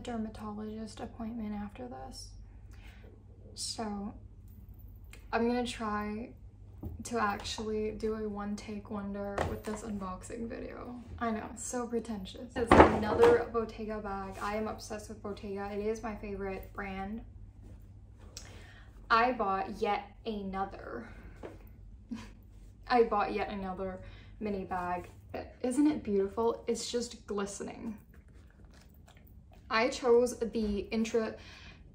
dermatologist appointment after this. So I'm gonna try to actually do a one-take wonder with this unboxing video. I know, so pretentious. It's another Bottega bag. I am obsessed with Bottega. It is my favorite brand. I bought yet another mini bag. Isn't it beautiful? It's just glistening. I chose the Intra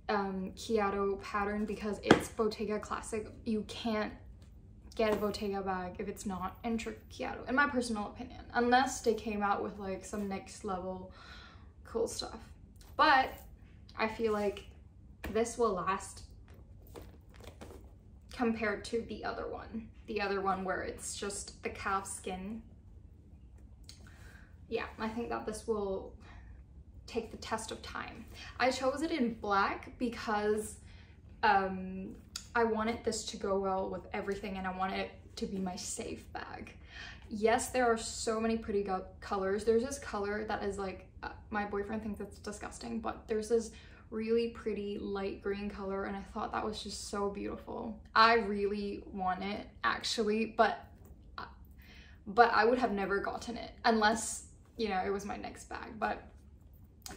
Chiato pattern because it's Bottega classic. You can't get a Bottega bag if it's not Intra Chiato, in my personal opinion, unless they came out with like some next level cool stuff. But I feel like this will last compared to the other one where it's just the calf skin. Yeah, I think that this will take the test of time. I chose it in black because I wanted this to go well with everything, and I wanted it to be my safe bag. Yes, there are so many pretty colors. There's this color that is like, my boyfriend thinks it's disgusting, but there's this really pretty light green color, and I thought that was just so beautiful. I really want it actually, but I would have never gotten it unless, you know, it was my next bag. But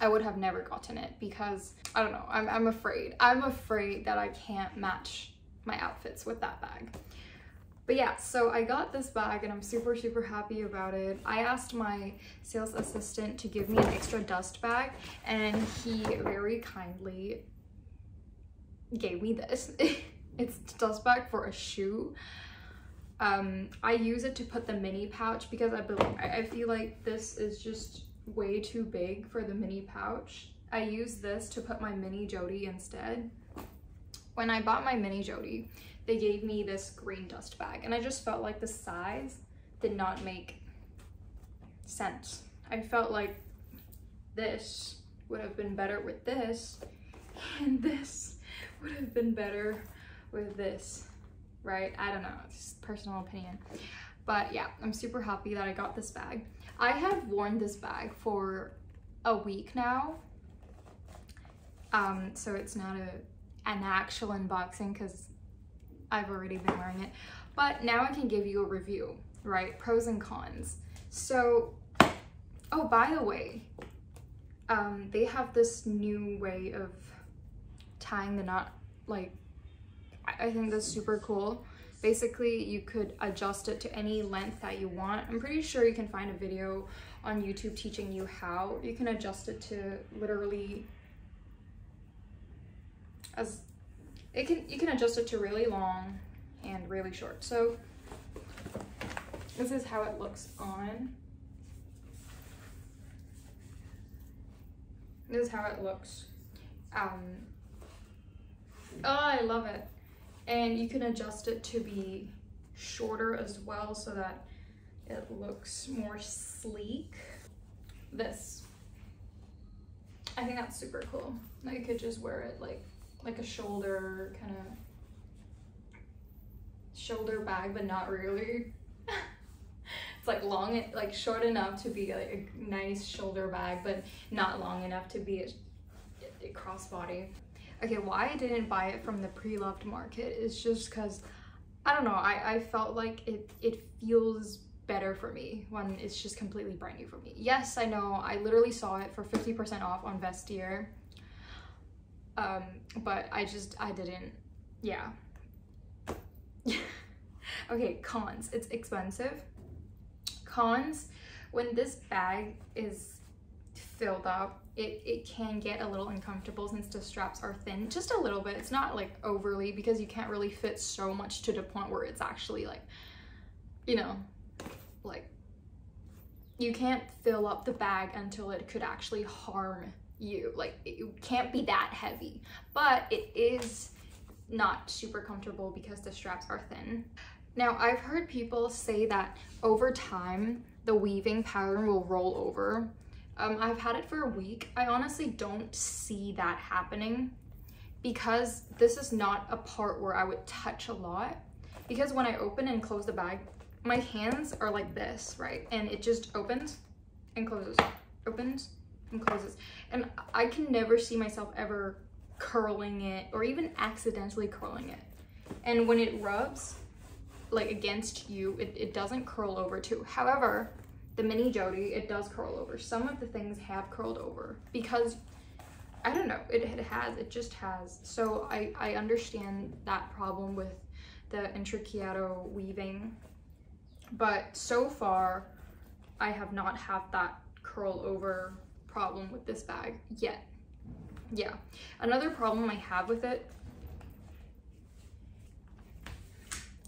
I would have never gotten it because I don't know, I'm afraid that I can't match my outfits with that bag. But yeah, so I got this bag and I'm super happy about it. I asked my sales assistant to give me an extra dust bag, and he very kindly gave me this. It's a dust bag for a shoe. I use it to put the mini pouch because I feel like this is just way too big for the mini pouch. I use this to put my mini Jody instead. When I bought my mini Jody, they gave me this green dust bag, and I just felt like the size did not make sense. I felt like this would have been better with this, and this would have been better with this, right? I don't know, it's just personal opinion. But yeah, I'm super happy that I got this bag. I have worn this bag for a week now. So it's not an actual unboxing because I've already been wearing it. But now I can give you a review, right? Pros and cons. So, oh, by the way, they have this new way of tying the knot. Like, I think that's super cool. Basically, you could adjust it to any length that you want. I'm pretty sure you can find a video on YouTube teaching you how. You can adjust it to literally you can adjust it to really long and really short. So this is how it looks on. This is how it looks. Oh, I love it. And you can adjust it to be shorter as well so that it looks more sleek. This, I think that's super cool. Now you could just wear it like a shoulder kind of shoulder bag, but not really. It's like long, like short enough to be like a nice shoulder bag, but not long enough to be a crossbody. Okay, why I didn't buy it from the pre-loved market is just because, I don't know, I felt like it feels better for me when it's just completely brand new for me. Yes, I know, I literally saw it for 50% off on Vestiaire. But I didn't, yeah. Okay, cons, it's expensive. Cons, when this bag is filled up, it can get a little uncomfortable since the straps are thin, just a little bit. It's not like overly, because you can't really fit so much to the point where it's actually like, you know, like you can't fill up the bag until it could actually harm you. Like it can't be that heavy, but it is not super comfortable because the straps are thin. Now, I've heard people say that over time the weaving pattern will roll over. I've had it for a week. I honestly don't see that happening because this is not a part where I would touch a lot, because when I open and close the bag, my hands are like this, right? And it just opens and closes, opens and closes. And I can never see myself ever curling it or even accidentally curling it. And when it rubs like against you, it doesn't curl over too. However, the mini Jody, it does curl over. Some of the things have curled over because I don't know, it just has. So I understand that problem with the intricciato weaving, but so far I have not had that curl over problem with this bag yet. Yeah, another problem I have with it.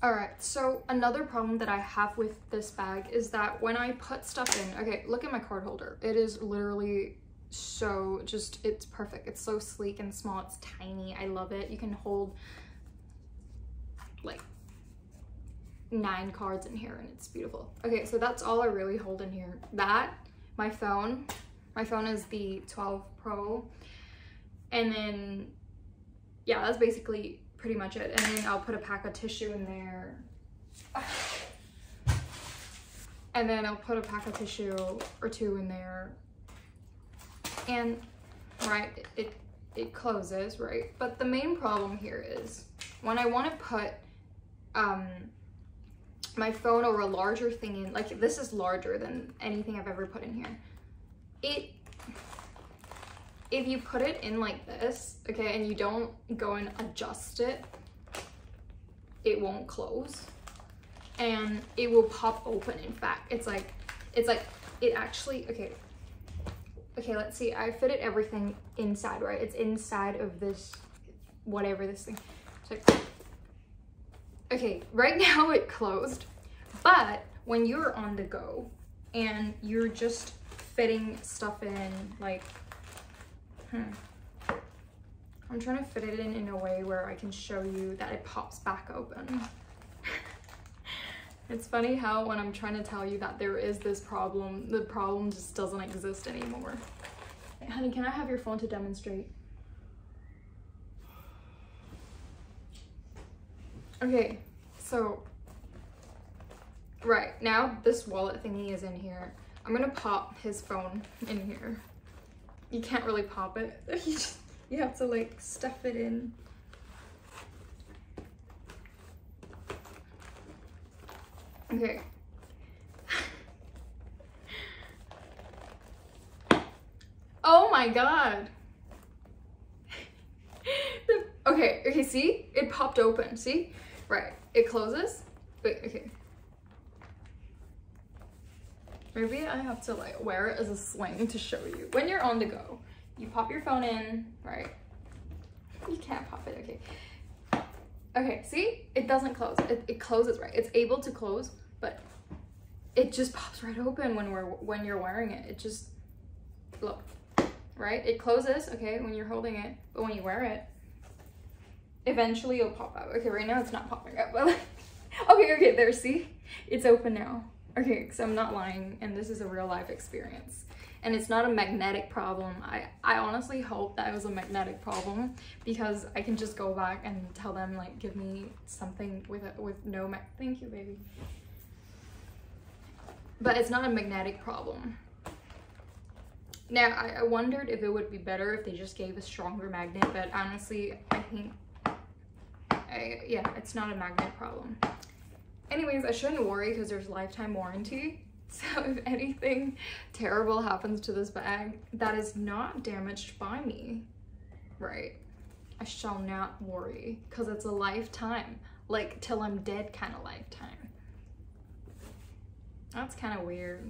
All right, so another problem that I have with this bag is that when I put stuff in, okay, look at my card holder. It is literally so just, it's perfect. It's so sleek and small. It's tiny. I love it. You can hold like 9 cards in here and it's beautiful. Okay, so that's all I really hold in here. That, my phone is the 12 Pro. And then, yeah, that's basically pretty much it. And then I'll put a pack of tissue in there. And then I'll put a pack of tissue or 2 in there. And, right, it closes, right? But the main problem here is when I want to put my phone or a larger thing in, like this is larger than anything I've ever put in here. If you put it in like this, okay, and you don't go and adjust it, it won't close and it will pop open. In fact, it's like it actually, okay, let's see. I fitted everything inside, right? It's inside of this, whatever this thing. It's like, okay, right now it closed, but when you're on the go and you're just fitting stuff in, like, I'm trying to fit it in a way where I can show you that it pops back open. It's funny how when I'm trying to tell you that there is this problem, the problem just doesn't exist anymore. Honey, can I have your phone to demonstrate? Okay, so, right, now this wallet thingy is in here. I'm gonna pop his phone in here. You can't really pop it. You have to like stuff it in. Okay. Oh my god. Okay, see? It popped open, see? Right, it closes. Wait, okay. Maybe I have to like wear it as a sling to show you. When you're on the go, you pop your phone in, right? You can't pop it, okay. Okay, see? It doesn't close. It closes, right? It's able to close, but it just pops right open when you're wearing it. It just, look, right? It closes, okay, when you're holding it, but when you wear it, eventually it'll pop out. Okay, right now it's not popping out, but like, okay, there, see? It's open now. Okay, because I'm not lying, and this is a real life experience. And it's not a magnetic problem. I honestly hope that it was a magnetic problem because I can just go back and tell them, like, give me something with no thank you, baby. But it's not a magnetic problem. Now, I wondered if it would be better if they just gave a stronger magnet, but honestly, I think, yeah, it's not a magnet problem. Anyways, I shouldn't worry because there's lifetime warranty. So if anything terrible happens to this bag that is not damaged by me, right, I shall not worry because it's a lifetime, like till I'm dead kind of lifetime. That's kind of weird.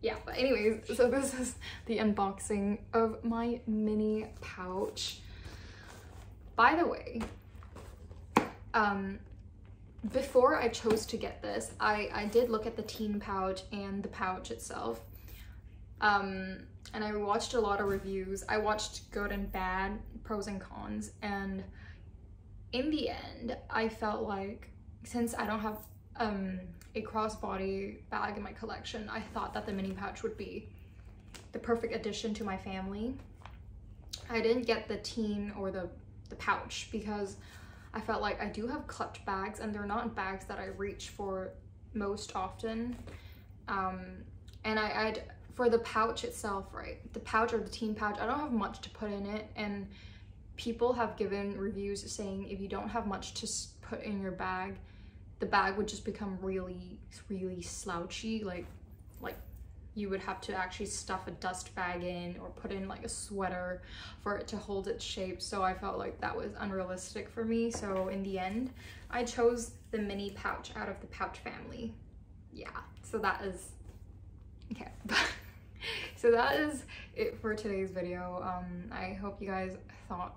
Yeah, but anyways, so this is the unboxing of my mini pouch. By the way, before I chose to get this, I did look at the teen pouch and the pouch itself. And I watched a lot of reviews. I watched good and bad, pros and cons. And in the end, I felt like since I don't have a crossbody bag in my collection, I thought that the mini pouch would be the perfect addition to my family. I didn't get the teen or the pouch because I felt like I do have clutch bags and they're not bags that I reach for most often. And for the pouch itself, right? The pouch or the teen pouch, I don't have much to put in it, and people have given reviews saying if you don't have much to put in your bag, the bag would just become really, really slouchy, like you would have to actually stuff a dust bag in or put in like a sweater for it to hold its shape. So I felt like that was unrealistic for me. So in the end, I chose the mini pouch out of the pouch family. Yeah, so that is, okay. So that is it for today's video. I hope you guys felt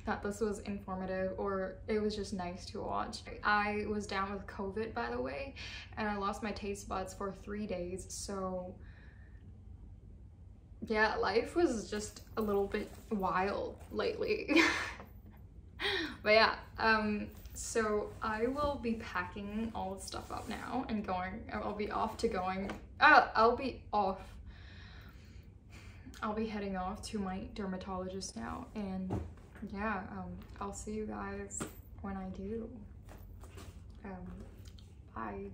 that this was informative, or it was just nice to watch. I was down with COVID, by the way, and I lost my taste buds for 3 days. So yeah, life was just a little bit wild lately. But yeah, so I will be packing all the stuff up now and I'll be heading off to my dermatologist now, and yeah, I'll see you guys when I do. Bye.